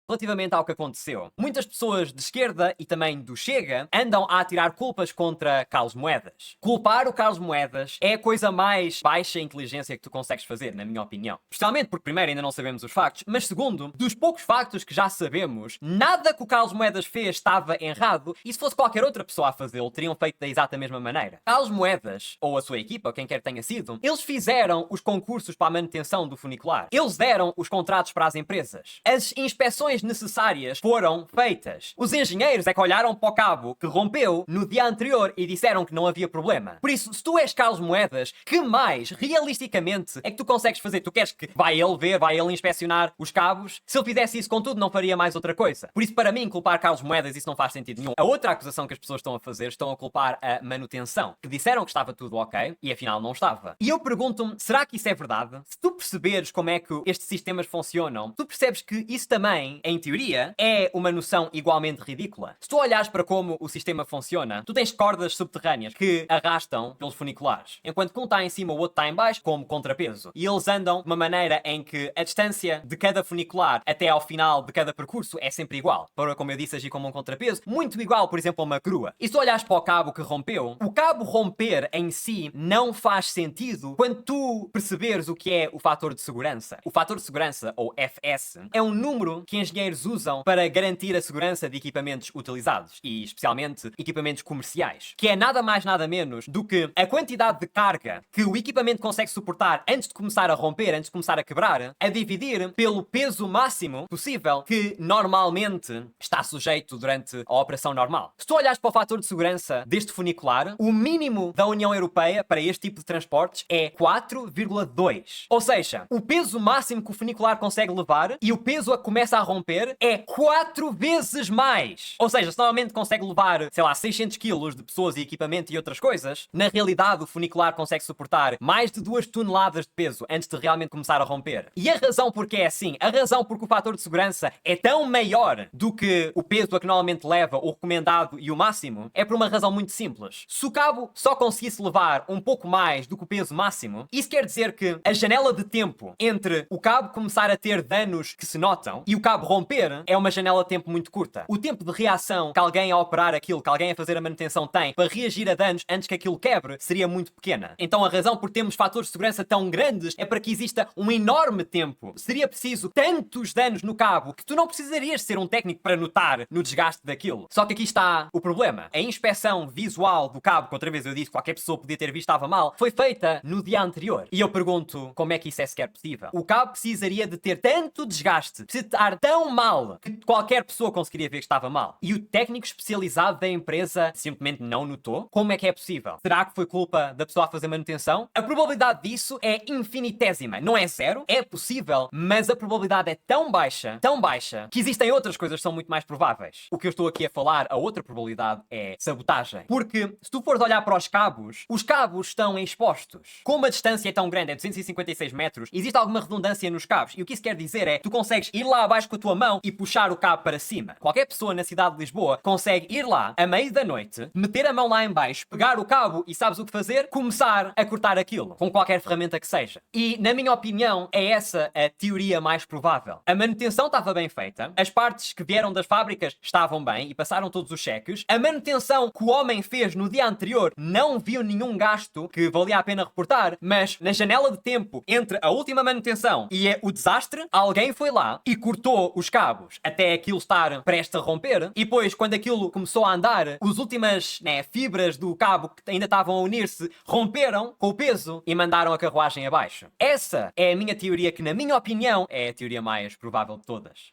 relativamente ao que aconteceu. Muitas pessoas de esquerda e também do Chega andam a atirar culpas contra Carlos Moedas. Culpar o Carlos Moedas é a coisa mais baixa inteligência que tu consegues fazer, na minha opinião. Especialmente porque, primeiro, ainda não sabemos os factos, mas segundo, dos poucos factos que já sabemos, nada que o Carlos Moedas fez estava errado, e se fosse qualquer outra pessoa a fazê-lo, teriam feito da exata mesma maneira. Carlos Moedas, ou a sua equipa, ou quem quer que tenha sido, eles fizeram os concursos para a manutenção do funicular. Eles deram os contratos para as empresas. As inspeções necessárias foram feitas. Os engenheiros é que olharam para o cabo que rompeu no dia anterior e disseram que não havia problema. Por isso, se tu és Carlos Moedas, que mais, realisticamente, é que tu consegues fazer? Tu queres que vai ele ver, vai ele inspecionar os cabos? Se ele fizesse isso com tudo, não faria mais outra coisa. Por isso, para mim, culpar Carlos Moedas, isso não faz sentido nenhum. A outra acusação que as pessoas estão a fazer, estão a culpar a manutenção, que disseram que estava tudo ok e afinal não estava. E eu pergunto-me, será que isso é verdade? Se tu perceberes como é que estes sistemas funcionam, tu percebes que isso também, em teoria, é uma noção igualmente ridícula. Se tu olhares para como o sistema funciona, tu tens cordas subterrâneas que arrastam pelos funiculares, enquanto que um está em cima, o outro está em baixo, como contrapeso. E eles andam de uma maneira em que a distância de cada funicular até ao final de cada percurso é sempre igual. Para, como eu disse, agir como um contrapeso, muito igual, por exemplo, a uma grua. E se tu olhares para o cabo que rompeu, o cabo romper em si não faz sentido quando tu perceberes o que é o fator de segurança. O fator de segurança, ou FS, é um número que engenheiros usam para garantir a segurança de equipamentos utilizados, e especialmente equipamentos comerciais, que é nada mais nada menos do que a quantidade de carga que o equipamento consegue suportar antes de começar a romper, antes de começar a quebrar, a dividir pelo peso máximo possível que normalmente está sujeito durante a operação normal. Se tu olhares para o fator de segurança deste funicular, o mínimo da União Europeia para este tipo de transportes é 4,2. Ou seja, o peso máximo que o funicular consegue levar e o peso a que começa a romper é 4 vezes mais. Ou seja, se normalmente consegue levar, sei lá, 600 kg de pessoas e equipamento e outras coisas, na realidade o funicular consegue suportar mais de 2 toneladas de peso antes de realmente começar a romper. E a razão porque é assim, a razão porque o fator de segurança é tão maior do que o peso a que normalmente leva, o recomendado e o máximo, é por uma razão muito simples. Se o cabo só conseguisse levar um pouco mais do que o peso máximo, isso quer dizer que a janela de tempo entre o cabo começar a ter danos que se notam e o cabo romper é uma janela de tempo muito curta. O tempo de reação que alguém a operar aquilo, que alguém a fazer a manutenção tem para reagir a danos antes que aquilo quebre, seria muito pequena. Então a razão por termos fatores de segurança tão grandes é para que exista um enorme tempo. Seria preciso tantos danos no cabo que tu não precisarias ser um técnico para notar no desgaste daquilo. Só que aqui está o problema. A inspeção visual do cabo, que outra vez eu disse que qualquer pessoa podia ter visto estava mal, foi feita no dia anterior. E eu pergunto, como é que isso é sequer possível? O cabo precisaria de ter tanto desgaste, precisa estar tão mal, que qualquer pessoa conseguiria ver que estava mal. E o técnico especializado da empresa simplesmente não notou? Como é que é possível? Será que foi culpa da pessoa a fazer manutenção? A probabilidade disso é infinitésima. Não é zero, é possível, mas a probabilidade é tão baixa, que existem outras coisas que são muito mais prováveis. O que eu estou aqui a falar, a outra probabilidade é sabotagem. Porque se tu fores olhar para os cabos estão expostos. Como a distância é tão grande, é 256 metros, existe alguma redundância nos cabos. E o que isso quer dizer é, tu consegues ir lá abaixo com a tua mão e puxar o cabo para cima. Qualquer pessoa na cidade de Lisboa consegue ir lá, à meia da noite, meter a mão lá em baixo, pegar o cabo e sabes o que fazer? Começar a cortar aquilo, com qualquer ferramenta que seja. E, na minha opinião, é essa a teoria mais provável. A manutenção estava bem feita, as partes que vieram das fábricas estavam bem e passaram todos os cheques. A manutenção que o homem fez no dia anterior não viu nenhum gasto que valia a pena reportar, mas na janela de tempo entre a última manutenção e o desastre, alguém foi lá e cortou os cabos até aquilo estar prestes a romper, e depois, quando aquilo começou a andar, as últimas fibras do cabo que ainda estavam a unir-se romperam com o peso e mandaram a carruagem abaixo. Essa é a minha teoria, que na minha opinião é a teoria mais provável de todas.